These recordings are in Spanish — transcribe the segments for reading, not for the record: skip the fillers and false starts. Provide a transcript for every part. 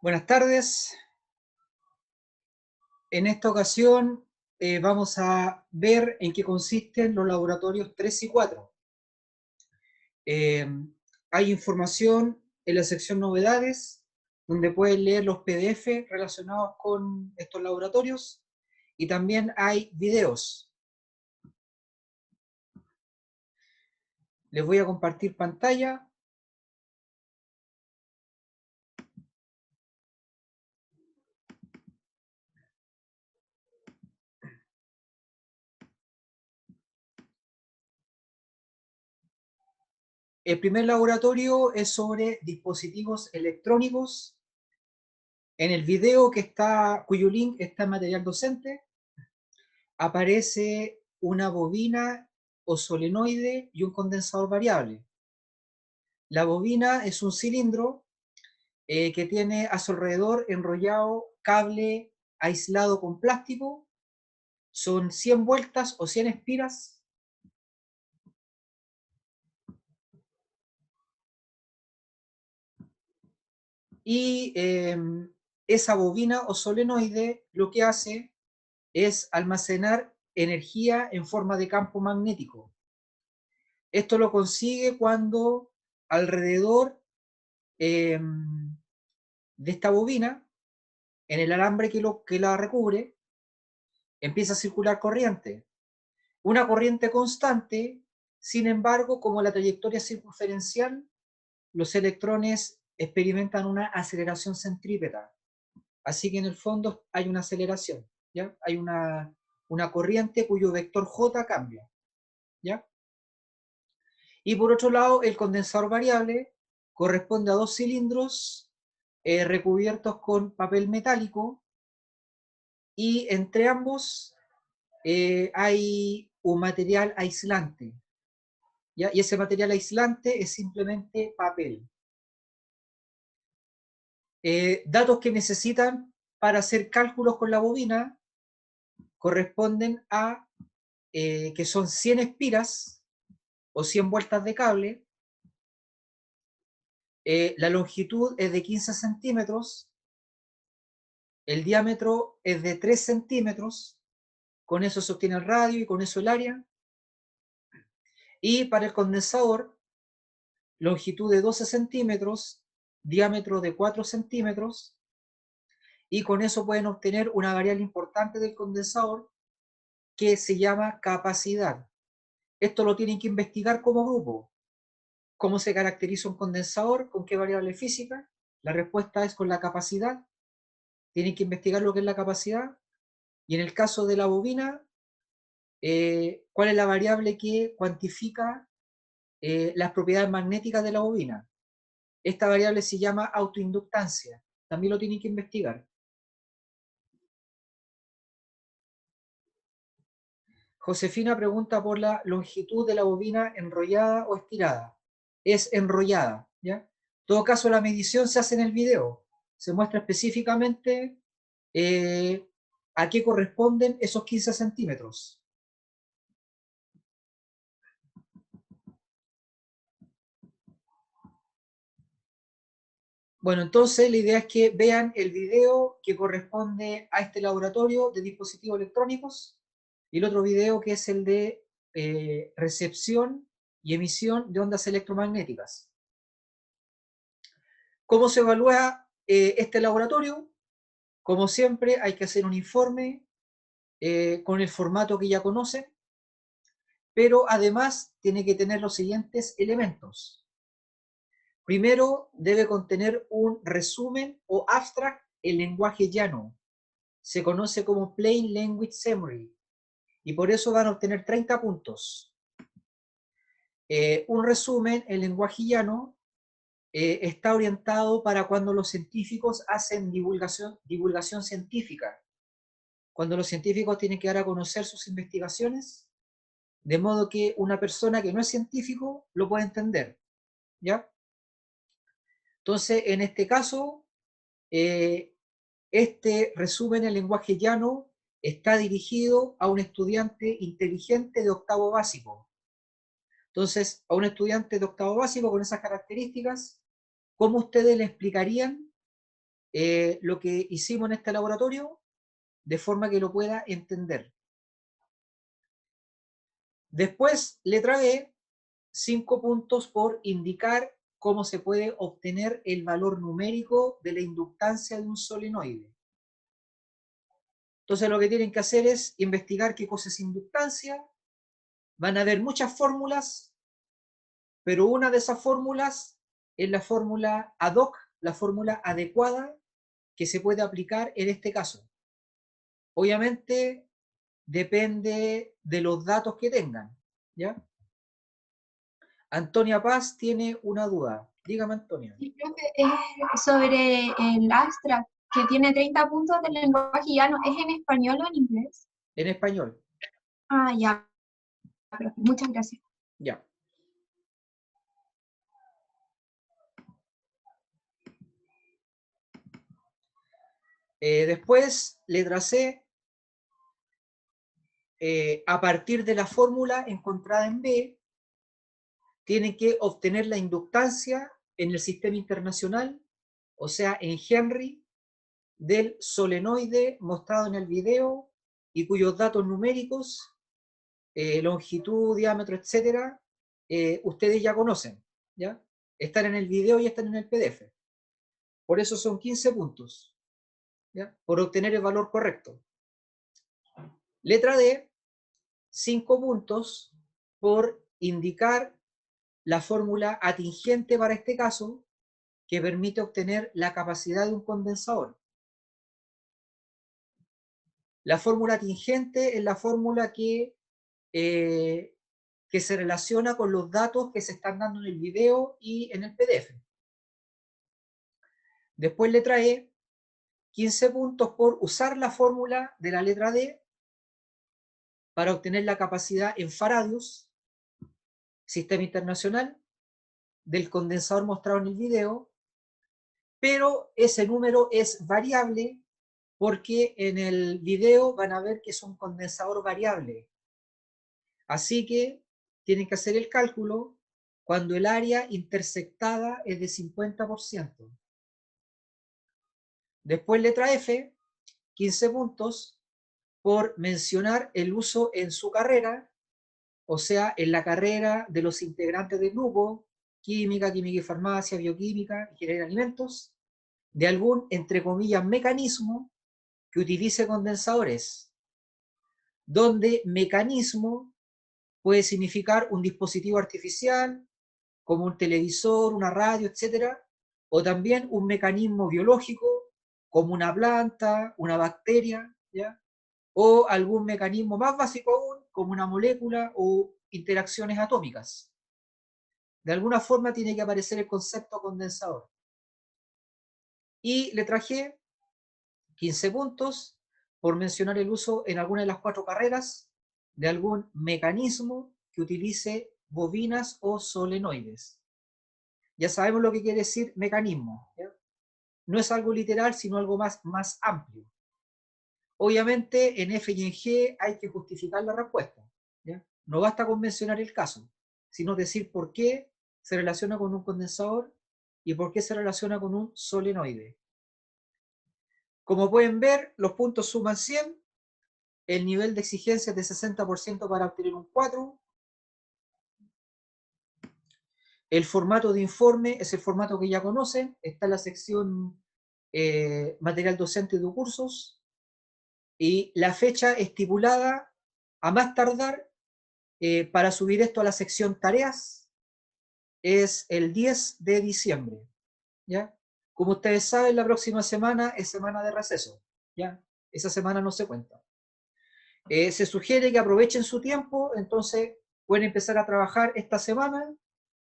Buenas tardes. En esta ocasión vamos a ver en qué consisten los laboratorios 3 y 4. Eh, Hay información en la sección novedades, donde pueden leer los PDF relacionados con estos laboratorios, y también hay videos. Les voy a compartir pantalla. El primer laboratorio es sobre dispositivos electrónicos. En el video cuyo link está en material docente, aparece una bobina o solenoide y un condensador variable. La bobina es un cilindro que tiene a su alrededor enrollado cable aislado con plástico. Son 100 vueltas o 100 espiras. Y esa bobina o solenoide lo que hace es almacenar energía en forma de campo magnético. Esto lo consigue cuando alrededor de esta bobina, en el alambre que la recubre, empieza a circular corriente. Una corriente constante. Sin embargo, como la trayectoria es circunferencial, los electrones experimentan una aceleración centrípeta. Así que en el fondo hay una aceleración, ¿ya? Hay una corriente cuyo vector J cambia, ¿ya? Y por otro lado, el condensador variable corresponde a dos cilindros recubiertos con papel metálico, y entre ambos hay un material aislante, ¿ya? Y ese material aislante es simplemente papel. Datos que necesitan para hacer cálculos con la bobina corresponden a que son 100 espiras o 100 vueltas de cable. La longitud es de 15 centímetros, el diámetro es de 3 centímetros, con eso se obtiene el radio y con eso el área. Y para el condensador, longitud de 12 centímetros, diámetro de 4 centímetros, y con eso pueden obtener una variable importante del condensador que se llama capacidad. Esto lo tienen que investigar como grupo. ¿Cómo se caracteriza un condensador? ¿Con qué variable física? La respuesta es con la capacidad. Tienen que investigar lo que es la capacidad. Y en el caso de la bobina, ¿cuál es la variable que cuantifica las propiedades magnéticas de la bobina? Esta variable se llama autoinductancia. También lo tienen que investigar. Josefina pregunta por la longitud de la bobina enrollada o estirada. Es enrollada, ¿ya? En todo caso, la medición se hace en el video. Se muestra específicamente eh, a qué corresponden esos 15 centímetros. Bueno, entonces la idea es que vean el video que corresponde a este laboratorio de dispositivos electrónicos, y el otro video que es el de recepción y emisión de ondas electromagnéticas. ¿Cómo se evalúa este laboratorio? Como siempre, hay que hacer un informe con el formato que ya conocen, pero además tiene que tener los siguientes elementos. Primero, debe contener un resumen o abstract en lenguaje llano. Se conoce como Plain Language Summary, y por eso van a obtener 30 puntos. Un resumen en lenguaje llano está orientado para cuando los científicos hacen divulgación científica, cuando los científicos tienen que dar a conocer sus investigaciones, de modo que una persona que no es científico lo puede entender, ¿ya? Entonces, en este caso, este resumen en lenguaje llano está dirigido a un estudiante inteligente de octavo básico. Entonces, a un estudiante de octavo básico con esas características, ¿cómo ustedes le explicarían lo que hicimos en este laboratorio de forma que lo pueda entender. Después, letra B, 5 puntos por indicar cómo se puede obtener el valor numérico de la inductancia de un solenoide. Entonces lo que tienen que hacer es investigar qué cosa es inductancia. Van a haber muchas fórmulas, pero una de esas fórmulas es la fórmula ad hoc, la fórmula adecuada que se puede aplicar en este caso. Obviamente depende de los datos que tengan, ¿ya? Antonia Paz tiene una duda. Dígame, Antonia. Sí, profe, sobre el abstract, que tiene 30 puntos del lenguaje llano, ¿es en español o en inglés? En español. Ah, ya, profe, muchas gracias. Ya. Después, letra C, a partir de la fórmula encontrada en B, tienen que obtener la inductancia en el sistema internacional, o sea, en Henry, del solenoide mostrado en el video y cuyos datos numéricos, longitud, diámetro, etcétera, ustedes ya conocen, ¿ya? Están en el video y están en el PDF. Por eso son 15 puntos, ¿ya? Por obtener el valor correcto. Letra D, 5 puntos por indicar la fórmula atingente para este caso, que permite obtener la capacidad de un condensador. La fórmula atingente es la fórmula que se relaciona con los datos que se están dando en el video y en el PDF. Después letra E, 15 puntos por usar la fórmula de la letra D para obtener la capacidad en faradios, sistema internacional, del condensador mostrado en el video, pero ese número es variable porque en el video van a ver que es un condensador variable. Así que tienen que hacer el cálculo cuando el área intersectada es de 50%. Después letra F, 15 puntos por mencionar el uso en su carrera, o sea, en la carrera de los integrantes del grupo, química, química y farmacia, bioquímica, ingeniería de alimentos, de algún, entre comillas, mecanismo que utilice condensadores, donde mecanismo puede significar un dispositivo artificial, como un televisor, una radio, etcétera, o también un mecanismo biológico, como una planta, una bacteria, ¿ya? O algún mecanismo más básico aún, como una molécula o interacciones atómicas. De alguna forma tiene que aparecer el concepto condensador. Y letra G, 15 puntos, por mencionar el uso en alguna de las 4 carreras de algún mecanismo que utilice bobinas o solenoides. Ya sabemos lo que quiere decir mecanismo, ¿ya? No es algo literal, sino algo más amplio. Obviamente, en F y en G hay que justificar la respuesta, ¿ya? No basta con mencionar el caso, sino decir por qué se relaciona con un condensador y por qué se relaciona con un solenoide. Como pueden ver, los puntos suman 100, el nivel de exigencia es de 60% para obtener un 4, el formato de informe es el formato que ya conocen, está en la sección material docente de cursos, y la fecha estipulada a más tardar para subir esto a la sección tareas es el 10 de diciembre, ¿ya? Como ustedes saben, la próxima semana es semana de receso, ¿ya? Esa semana no se cuenta. Se sugiere que aprovechen su tiempo, entonces pueden empezar a trabajar esta semana,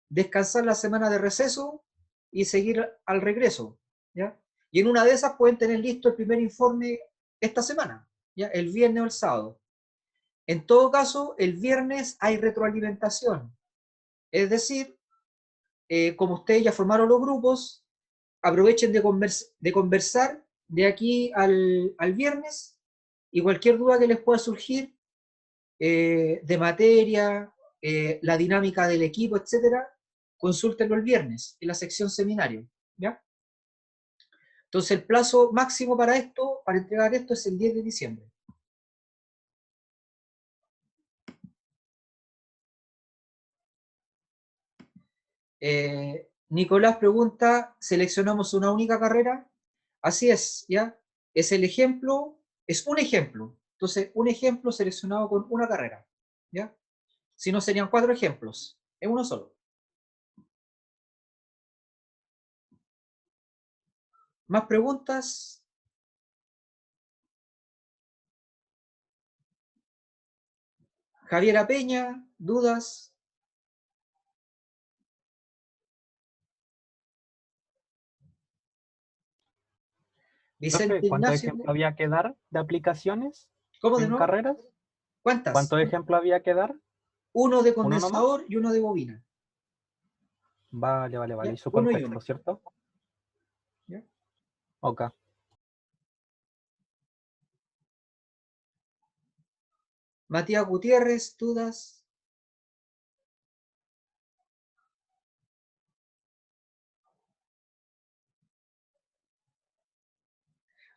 descansar la semana de receso y seguir al regreso, ¿ya? Y en una de esas pueden tener listo el primer informe esta semana, ¿ya? El viernes o el sábado. En todo caso, el viernes hay retroalimentación, es decir, como ustedes ya formaron los grupos, aprovechen de conversar de aquí al viernes y cualquier duda que les pueda surgir de materia, la dinámica del equipo, etcétera, consúltenlo el viernes en la sección seminario, ¿ya? Entonces el plazo máximo para esto, para entregar esto, es el 10 de diciembre. Nicolás pregunta, ¿seleccionamos una única carrera? Así es, ¿ya? Es el ejemplo, es un ejemplo. Entonces, un ejemplo seleccionado con una carrera, ¿ya? Si no, serían 4 ejemplos, es uno solo. ¿Más preguntas? Javiera Peña, ¿dudas? Profe, Vicente ¿cuántos Ignacio, ejemplos había que dar de aplicaciones ¿cómo de en nuevo? carreras? ¿Cuántas? ¿Cuántos ejemplos había que dar? Uno de ¿Uno nomás? condensador y uno de bobina. Vale, vale, vale. ¿Ya? Y su Uno y contexto, uno. ¿cierto? ¿Ya? Ok. Matías Gutiérrez, ¿dudas?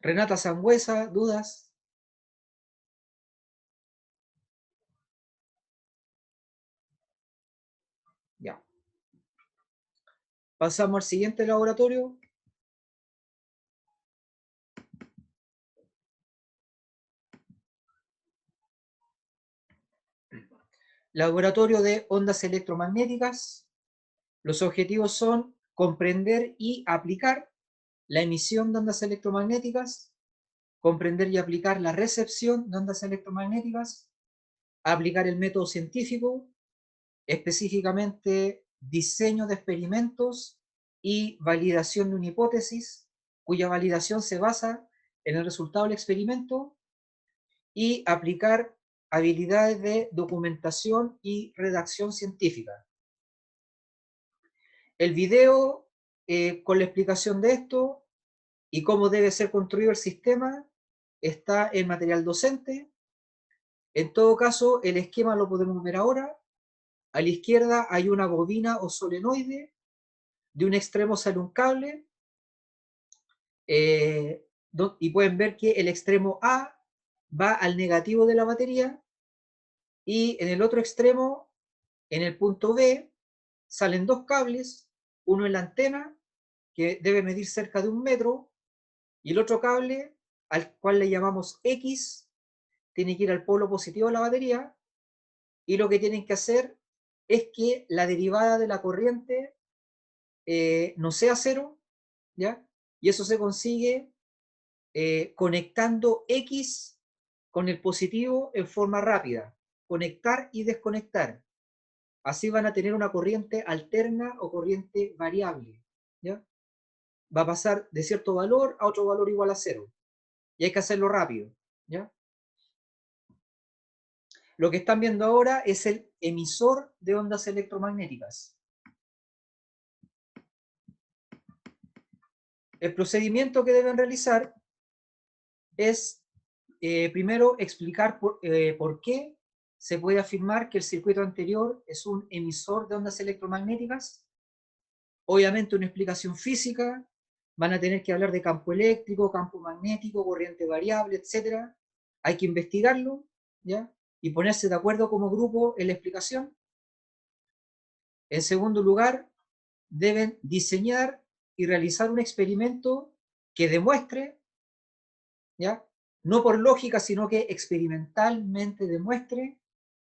Renata Sangüesa, ¿dudas? Ya. Pasamos al siguiente laboratorio. Laboratorio de ondas electromagnéticas. Los objetivos son comprender y aplicar la emisión de ondas electromagnéticas, comprender y aplicar la recepción de ondas electromagnéticas, aplicar el método científico, específicamente diseño de experimentos y validación de una hipótesis, cuya validación se basa en el resultado del experimento, y aplicar habilidades de documentación y redacción científica. El video con la explicación de esto y cómo debe ser construido el sistema está en material docente. En todo caso, el esquema lo podemos ver ahora. A la izquierda hay una bobina o solenoide, de un extremo sale un cable, y pueden ver que el extremo A va al negativo de la batería, y en el otro extremo, en el punto B, salen 2 cables, uno en la antena, que debe medir cerca de 1 metro, y el otro cable, al cual le llamamos X, tiene que ir al polo positivo de la batería, y lo que tienen que hacer es que la derivada de la corriente no sea cero, ¿ya? Y eso se consigue conectando X con el positivo en forma rápida, conectar y desconectar. Así van a tener una corriente alterna o corriente variable, ¿ya? Va a pasar de cierto valor a otro valor igual a cero, y hay que hacerlo rápido, ¿ya? Lo que están viendo ahora es el emisor de ondas electromagnéticas. El procedimiento que deben realizar es primero explicar por qué se puede afirmar que el circuito anterior es un emisor de ondas electromagnéticas. Obviamente una explicación física, van a tener que hablar de campo eléctrico, campo magnético, corriente variable, etc. Hay que investigarlo, ¿ya? Y ponerse de acuerdo como grupo en la explicación. En segundo lugar, deben diseñar y realizar un experimento que demuestre, ¿ya? No por lógica, sino que experimentalmente demuestre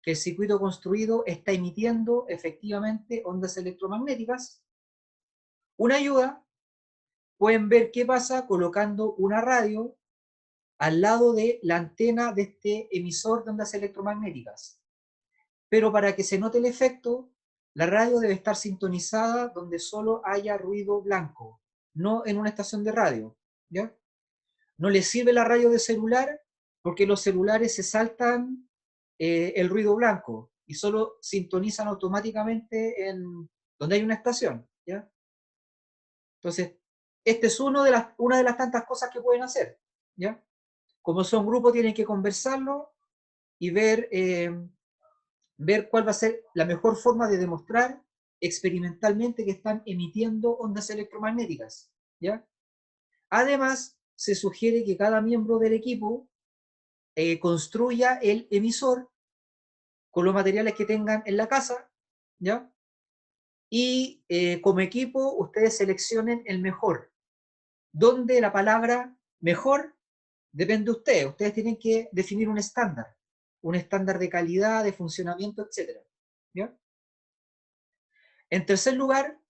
que el circuito construido está emitiendo efectivamente ondas electromagnéticas. Una ayuda, pueden ver qué pasa colocando una radio al lado de la antena de este emisor de ondas electromagnéticas. Pero para que se note el efecto, la radio debe estar sintonizada donde solo haya ruido blanco, no en una estación de radio, ¿ya? No les sirve la radio de celular porque los celulares se saltan el ruido blanco y solo sintonizan automáticamente en donde hay una estación, ¿ya? Entonces, este es una de las tantas cosas que pueden hacer, ¿ya? Como son grupos, tienen que conversarlo y ver cuál va a ser la mejor forma de demostrar experimentalmente que están emitiendo ondas electromagnéticas, ¿ya? Además, se sugiere que cada miembro del equipo construya el emisor con los materiales que tengan en la casa, ¿ya? Y como equipo, ustedes seleccionen el mejor, donde la palabra mejor depende de ustedes. Ustedes tienen que definir un estándar de calidad, de funcionamiento, etc. ¿Ya? En tercer lugar,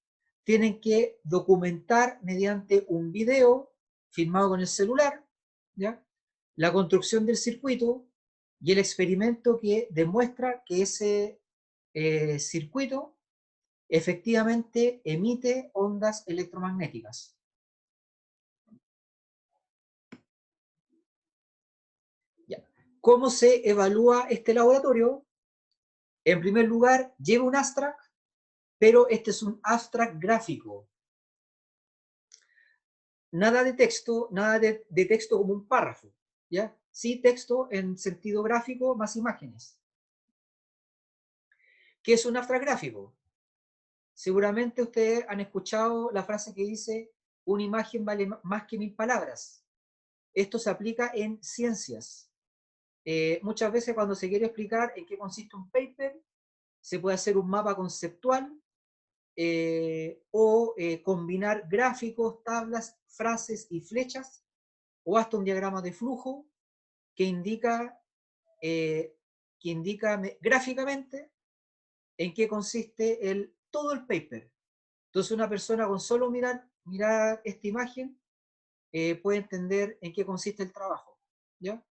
tienen que documentar mediante un video filmado con el celular, ¿ya? La construcción del circuito y el experimento que demuestra que ese circuito efectivamente emite ondas electromagnéticas. Ya. ¿Cómo se evalúa este laboratorio? En primer lugar, lleva un abstract, pero este es un abstract gráfico. Nada de texto, nada de texto como un párrafo, ¿ya? Sí texto en sentido gráfico más imágenes. ¿Qué es un abstract gráfico? Seguramente ustedes han escuchado la frase que dice, una imagen vale más que 1000 palabras. Esto se aplica en ciencias. Muchas veces cuando se quiere explicar en qué consiste un paper, se puede hacer un mapa conceptual o combinar gráficos, tablas, frases y flechas, o hasta un diagrama de flujo que indica gráficamente en qué consiste todo el paper. Entonces una persona con solo mirar esta imagen puede entender en qué consiste el trabajo, ¿ya?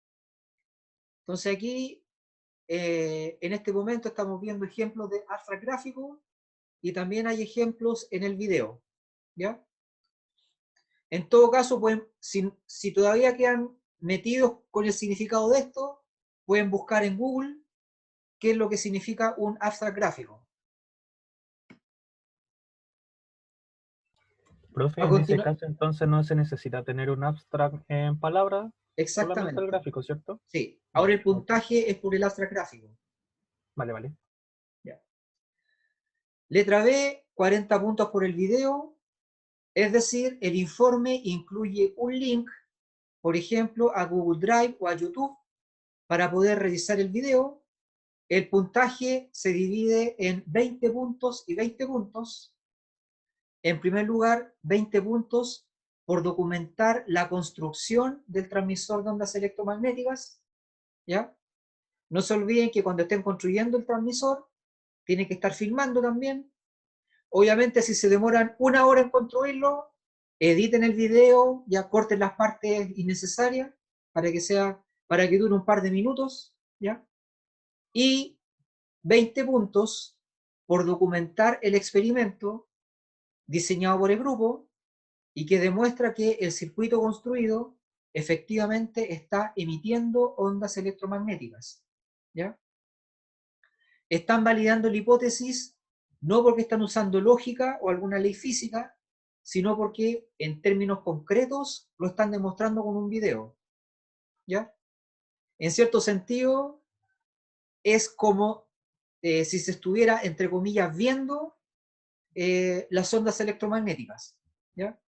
Entonces aquí, en este momento estamos viendo ejemplos de abstract gráfico y también hay ejemplos en el video, ¿ya? En todo caso, si todavía quedan metidos con el significado de esto, pueden buscar en Google qué es lo que significa un abstract gráfico. Profe, A en ese continuación, caso entonces no se necesita tener un abstract en palabras, solamente el exactamente. gráfico, ¿cierto? Sí. Ahora Ya, el ok. puntaje es por el abstract gráfico. Vale, vale. Ya. Letra B, 40 puntos por el video. Es decir, el informe incluye un link, por ejemplo, a Google Drive o a YouTube para poder revisar el video. El puntaje se divide en 20 puntos y 20 puntos. En primer lugar, 20 puntos por documentar la construcción del transmisor de ondas electromagnéticas, ¿ya? No se olviden que cuando estén construyendo el transmisor, tienen que estar filmando también. Obviamente, si se demoran 1 hora en construirlo, editen el video, ya corten las partes innecesarias para que dure un par de minutos, ¿ya? Y 20 puntos por documentar el experimento diseñado por el grupo y que demuestra que el circuito construido efectivamente está emitiendo ondas electromagnéticas, ¿ya? Están validando la hipótesis no porque están usando lógica o alguna ley física, sino porque en términos concretos lo están demostrando con un video, ¿ya? En cierto sentido, es como si se estuviera, entre comillas, viendo las ondas electromagnéticas, ¿ya?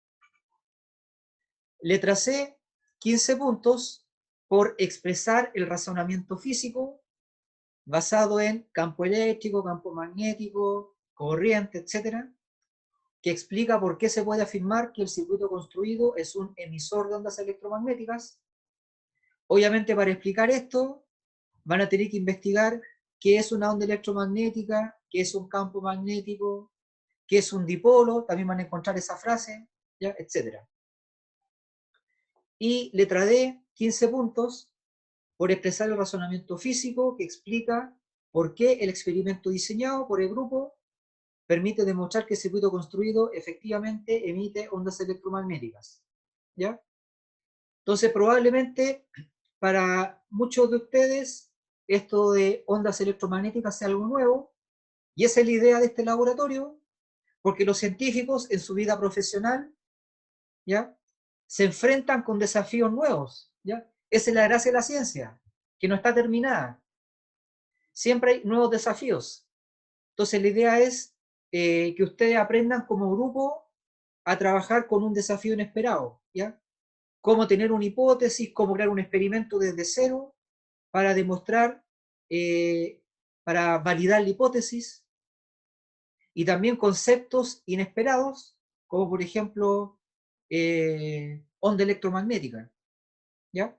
Letra C, 15 puntos por expresar el razonamiento físico basado en campo eléctrico, campo magnético, corriente, etcétera, que explica por qué se puede afirmar que el circuito construido es un emisor de ondas electromagnéticas. Obviamente, para explicar esto, van a tener que investigar qué es una onda electromagnética, qué es un campo magnético, qué es un dipolo, también van a encontrar esa frase, ¿ya? Etcétera. Y letra D, 15 puntos, por expresar el razonamiento físico que explica por qué el experimento diseñado por el grupo permite demostrar que el circuito construido efectivamente emite ondas electromagnéticas, ¿ya? Entonces, probablemente para muchos de ustedes esto de ondas electromagnéticas sea algo nuevo, y esa es la idea de este laboratorio, porque los científicos en su vida profesional, ¿ya?, se enfrentan con desafíos nuevos, ¿ya? Esa es la gracia de la ciencia, que no está terminada. Siempre hay nuevos desafíos. Entonces la idea es que ustedes aprendan como grupo a trabajar con un desafío inesperado, ¿ya? cómo tener una hipótesis, cómo crear un experimento desde cero para demostrar, para validar la hipótesis, y también conceptos inesperados, como por ejemplo onda electromagnética, ¿ya?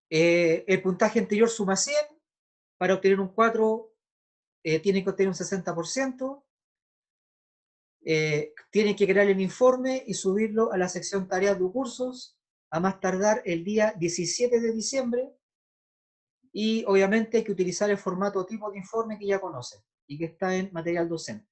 El puntaje anterior suma 100, para obtener un 4 tienen que obtener un 60%, tienen que crear el informe y subirlo a la sección tareas de cursos, a más tardar el día 17 de diciembre, y obviamente hay que utilizar el formato tipo de informe que ya conocen y que está en material docente.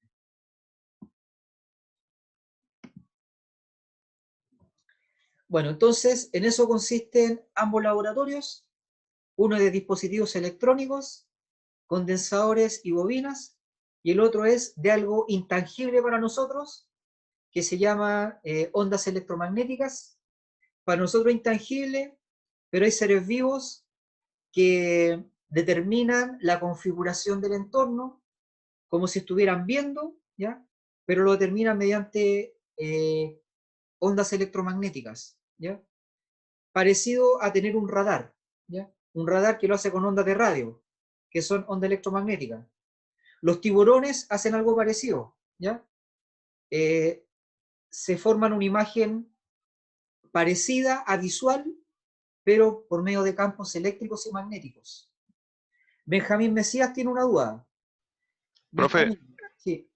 Bueno, entonces en eso consisten ambos laboratorios, uno de dispositivos electrónicos, condensadores y bobinas, y el otro es de algo intangible para nosotros, que se llama ondas electromagnéticas. Para nosotros intangible, pero hay seres vivos que determinan la configuración del entorno como si estuvieran viendo, ¿ya? Pero lo determinan mediante ondas electromagnéticas, ¿ya? Parecido a tener un radar, ¿ya? Un radar que lo hace con ondas de radio, que son ondas electromagnéticas. Los tiburones hacen algo parecido, ¿ya? Se forman una imagen parecida a visual, pero por medio de campos eléctricos y magnéticos. Benjamín Mesías tiene una duda. Profe, Benjamín, sí.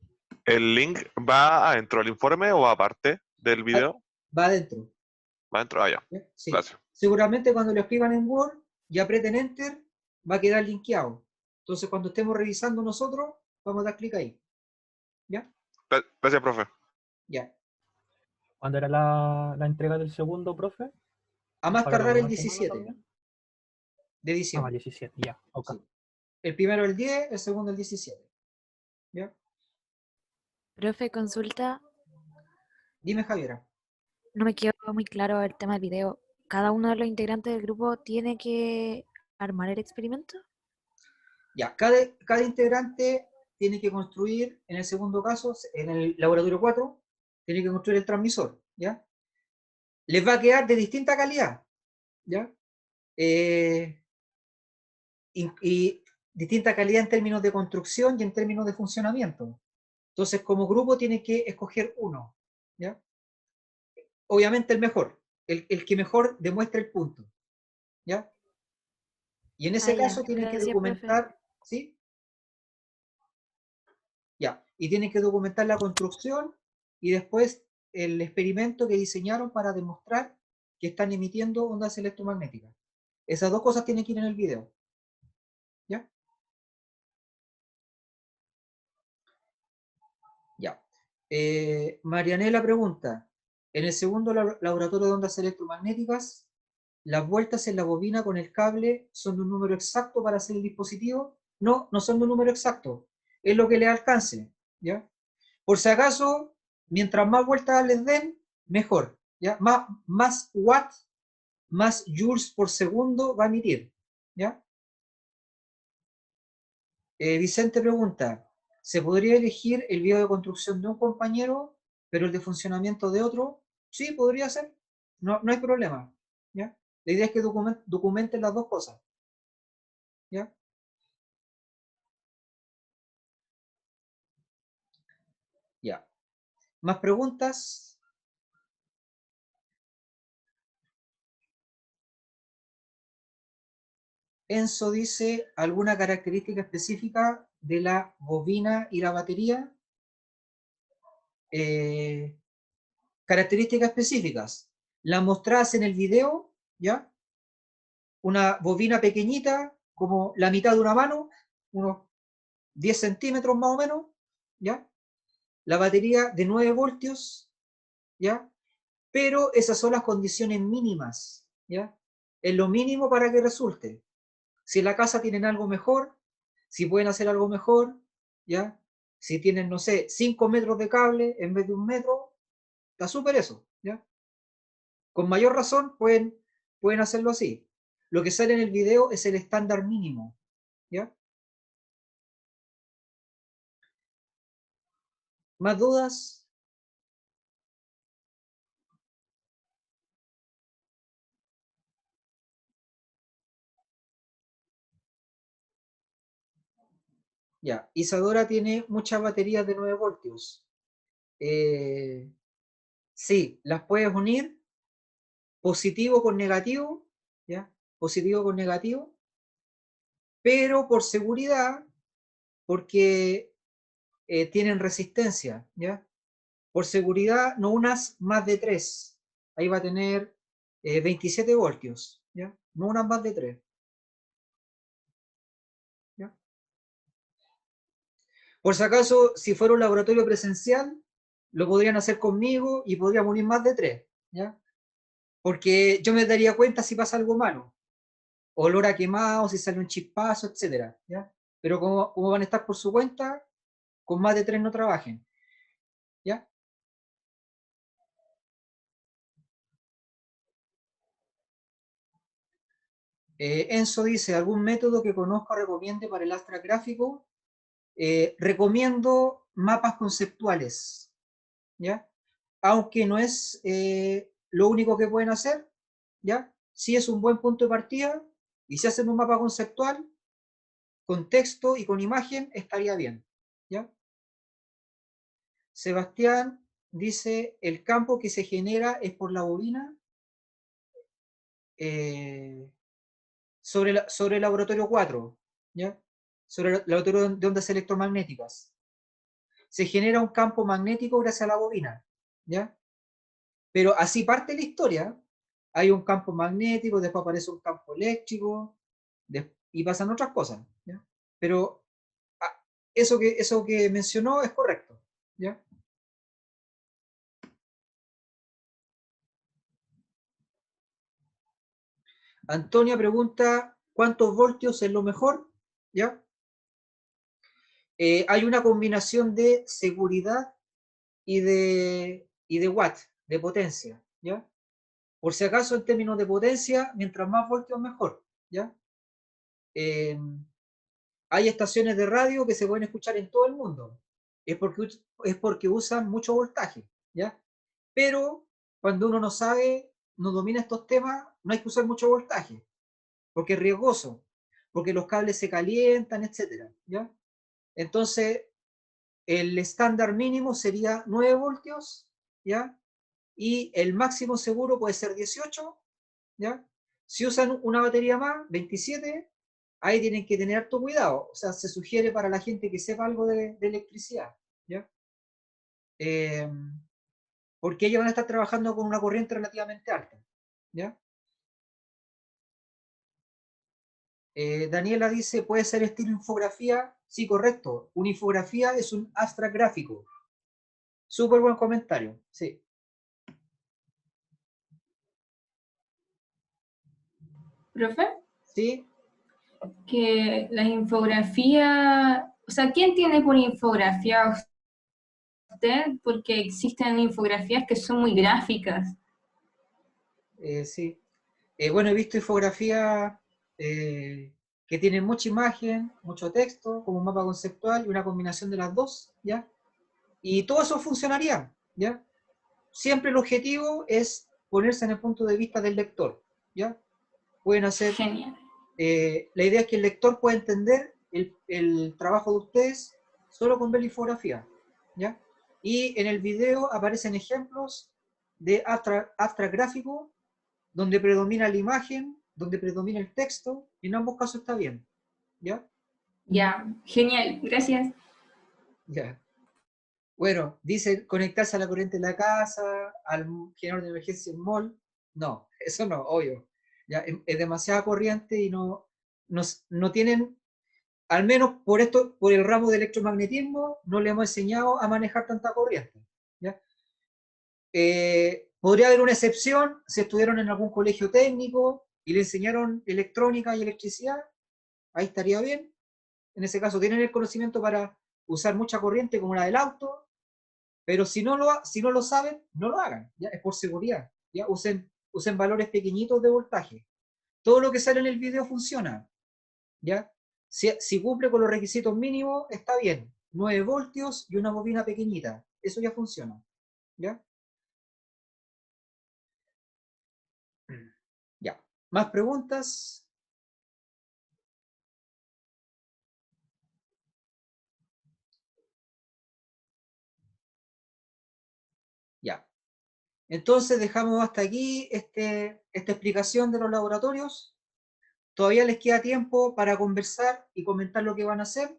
¿el link va adentro del informe o aparte del video? Va adentro. Va adentro, ya. Sí. Gracias. Seguramente cuando lo escriban en Word y aprieten Enter, va a quedar linkeado. Entonces, cuando estemos revisando nosotros, vamos a dar clic ahí. ¿Ya? Gracias, profe. Ya. ¿Cuándo era la entrega del segundo, profe? A más ¿Para tardar el una semana 17 también? de Ah, diciembre. 17, ya, ok. Sí. El primero el 10, el segundo el 17. ¿Ya? Profe, consulta, Dime, Javiera. no me quedó muy claro el tema del video. ¿Cada uno de los integrantes del grupo tiene que armar el experimento? Ya, cada integrante tiene que construir, en el segundo caso, en el laboratorio 4, tiene que construir el transmisor, ¿ya? Les va a quedar de distinta calidad, ¿ya? Y distinta calidad en términos de construcción y en términos de funcionamiento. Entonces, como grupo tienen que escoger uno, ¿ya? Obviamente el mejor, el que mejor demuestre el punto, ¿ya? Y en ese Ya. caso tienen que Gracias, profe. documentar, ¿sí? Ya, y tienen que documentar la construcción y después el experimento que diseñaron para demostrar que están emitiendo ondas electromagnéticas. Esas dos cosas tienen que ir en el video. ¿Ya? Ya. Marianela pregunta, en el segundo laboratorio de ondas electromagnéticas, ¿las vueltas en la bobina con el cable son de un número exacto para hacer el dispositivo? No, no son de un número exacto. Es lo que le alcance. ¿Ya? Por si acaso, mientras más vueltas les den, mejor. ¿Ya? Más watts, más joules por segundo va a emitir. ¿Ya? Vicente pregunta, ¿se podría elegir el video de construcción de un compañero, pero el de funcionamiento de otro? Sí, podría ser. No, no hay problema. ¿Ya? La idea es que documenten las dos cosas. ¿Ya? Ya. ¿Más preguntas? Enzo dice, ¿alguna característica específica de la bobina y la batería? Características específicas. Las mostradas en el video, ¿ya? Una bobina pequeñita, como la mitad de una mano, unos 10 centímetros más o menos, ¿ya? La batería de 9 voltios, ¿ya? Pero esas son las condiciones mínimas, ¿ya? Es lo mínimo para que resulte. Si en la casa tienen algo mejor, si pueden hacer algo mejor, ¿ya? Si tienen, no sé, 5 metros de cable en vez de 1 metro, está súper eso, ¿ya? Con mayor razón pueden hacerlo así. Lo que sale en el video es el estándar mínimo, ¿ya? ¿Más dudas? Ya, Isadora tiene muchas baterías de 9 voltios. Sí, las puedes unir positivo con negativo, ¿ya? Positivo con negativo, pero por seguridad, porque tienen resistencia, ¿ya? Por seguridad, no unas más de 3. Ahí va a tener 27 voltios, ¿ya? No unas más de 3. ¿Ya? Por si acaso, si fuera un laboratorio presencial, lo podrían hacer conmigo y podríamos unir más de 3, ¿ya? Porque yo me daría cuenta si pasa algo malo. Olor a quemado, si sale un chispazo, etcétera, ¿ya? Pero como van a estar por su cuenta, con más de 3 no trabajen, ¿ya? Enzo dice, ¿algún método que conozca o recomiende para el Astra gráfico? Recomiendo mapas conceptuales, ¿ya? Aunque no es lo único que pueden hacer, ¿ya? Sí es un buen punto de partida, y si hacen un mapa conceptual, con texto y con imagen, estaría bien, ¿ya? Sebastián dice, el campo que se genera es por la bobina sobre el laboratorio 4, ¿ya? Sobre el laboratorio de ondas electromagnéticas. Se genera un campo magnético gracias a la bobina, ¿ya? Pero así parte la historia. Hay un campo magnético, después aparece un campo eléctrico, y pasan otras cosas, ¿ya? Pero eso que mencionó es correcto, ¿ya? Antonia pregunta, ¿cuántos voltios es lo mejor? ¿Ya? Hay una combinación de seguridad y de watt, de potencia, ¿ya? Por si acaso, en términos de potencia, mientras más voltios mejor, ¿ya? Hay estaciones de radio que se pueden escuchar en todo el mundo. Es porque usan mucho voltaje, ¿ya? Pero cuando uno no sabe, no domina estos temas, no hay que usar mucho voltaje, porque es riesgoso, porque los cables se calientan, etcétera, ¿ya? Entonces, el estándar mínimo sería 9 voltios, ¿ya? Y el máximo seguro puede ser 18, ¿ya? Si usan una batería más, 27, ahí tienen que tener harto cuidado. O sea, se sugiere para la gente que sepa algo de electricidad, ¿ya? Eh, porque ellos van a estar trabajando con una corriente relativamente alta, ¿ya? Daniela dice, ¿puede ser estilo infografía? Sí, correcto. Una infografía es un abstract gráfico. Súper buen comentario, sí. ¿Profe? Sí, Que las infografías, o sea, ¿quién tiene por infografía usted? Porque existen infografías que son muy gráficas. sí. Bueno, he visto infografías que tienen mucha imagen, mucho texto, como un mapa conceptual y una combinación de las dos, ¿ya? Y todo eso funcionaría, ¿ya? Siempre el objetivo es ponerse en el punto de vista del lector, ¿ya? Pueden hacer, Genial. la idea es que el lector pueda entender el trabajo de ustedes solo con ver la infografía, ¿ya? Y en el video aparecen ejemplos de abstract gráfico donde predomina la imagen, donde predomina el texto, y en ambos casos está bien, ¿ya? Ya, genial, gracias. Ya. Bueno, dice conectarse a la corriente de la casa, al generador de emergencia en mall. No, eso no, obvio. Ya, es demasiada corriente y no tienen, al menos por esto, por el ramo de electromagnetismo, no le hemos enseñado a manejar tanta corriente, ¿ya? Podría haber una excepción si estudiaron en algún colegio técnico y le enseñaron electrónica y electricidad, ahí estaría bien. En ese caso tienen el conocimiento para usar mucha corriente como la del auto, pero si no lo saben, no lo hagan, ¿ya? Es por seguridad, ¿ya? Usen valores pequeñitos de voltaje. Todo lo que sale en el video funciona, ¿ya? Si cumple con los requisitos mínimos, está bien. 9 voltios y una bobina pequeñita, eso ya funciona, ¿ya? Ya. ¿Más preguntas? Entonces dejamos hasta aquí esta explicación de los laboratorios. Todavía les queda tiempo para conversar y comentar lo que van a hacer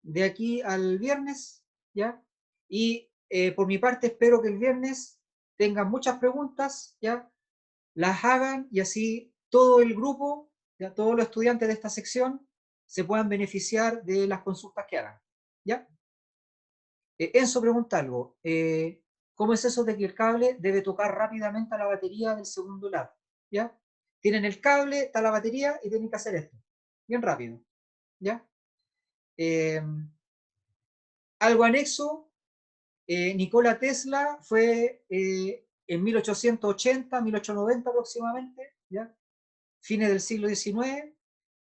de aquí al viernes, ¿ya? Y por mi parte espero que el viernes tengan muchas preguntas, ¿ya? Las hagan y así todo el grupo, ¿ya? Todos los estudiantes de esta sección se puedan beneficiar de las consultas que hagan, ¿ya? Enzo pregunta algo. ¿Cómo es eso de que el cable debe tocar rápidamente a la batería del segundo lado? ¿Ya? Tienen el cable, está la batería y tienen que hacer esto. Bien rápido. ¿Ya? Algo anexo. Nikola Tesla fue en 1880, 1890 aproximadamente, ¿ya? Fines del siglo XIX,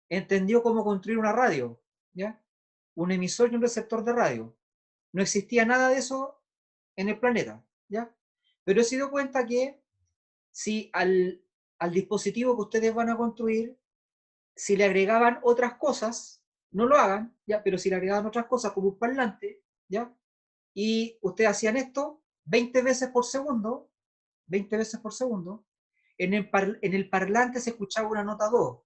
entendió cómo construir una radio, ¿ya? Un emisor y un receptor de radio. No existía nada de eso en el planeta, ¿ya? Pero se dio cuenta que si al dispositivo que ustedes van a construir, si le agregaban otras cosas, no lo hagan, ¿ya? Pero si le agregaban otras cosas como un parlante, ¿ya? Y ustedes hacían esto 20 veces por segundo, 20 veces por segundo, en el parlante se escuchaba una nota 2.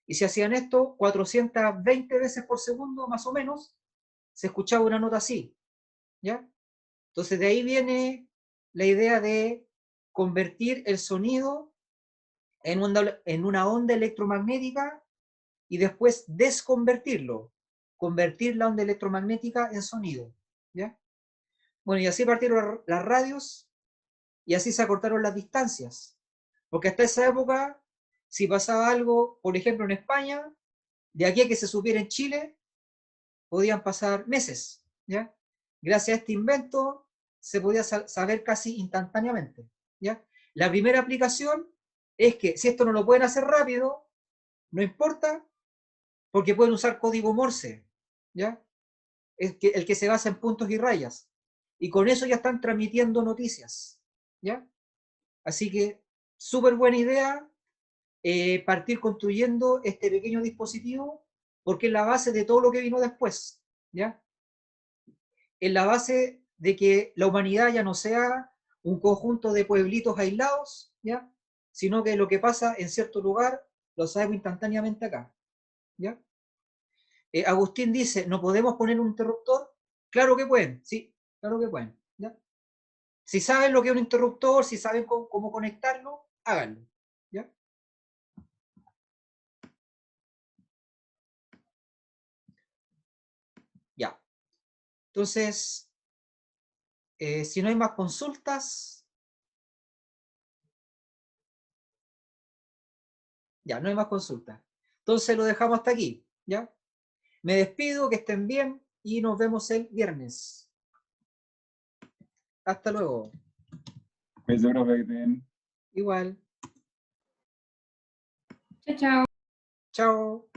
Y si hacían esto 420 veces por segundo, más o menos, se escuchaba una nota así, ¿ya? Entonces de ahí viene la idea de convertir el sonido en una onda electromagnética y después desconvertirlo, convertir la onda electromagnética en sonido, ¿ya? Bueno, y así partieron las radios y así se acortaron las distancias, porque hasta esa época, si pasaba algo, por ejemplo en España, de aquí a que se supiera en Chile, podían pasar meses, ¿ya? Gracias a este invento se podía saber casi instantáneamente, ¿ya? La primera aplicación es que si esto no lo pueden hacer rápido, no importa, porque pueden usar código Morse, ¿ya? El que se basa en puntos y rayas. Y con eso ya están transmitiendo noticias, ¿ya? Así que súper buena idea partir construyendo este pequeño dispositivo, porque es la base de todo lo que vino después, ¿ya? Es la base de que la humanidad ya no sea un conjunto de pueblitos aislados, ¿ya? Sino que lo que pasa en cierto lugar lo sabemos instantáneamente acá, ¿ya? Agustín dice, ¿no podemos poner un interruptor? Claro que pueden, sí, claro que pueden, ¿ya? Si saben lo que es un interruptor, si saben cómo conectarlo, háganlo, ¿ya? Ya. Entonces, si no hay más consultas, ya, no hay más consultas. Entonces lo dejamos hasta aquí, ¿ya? Me despido, que estén bien y nos vemos el viernes. Hasta luego. Pues, profe, que estén. Igual. Chao, chao. Chao.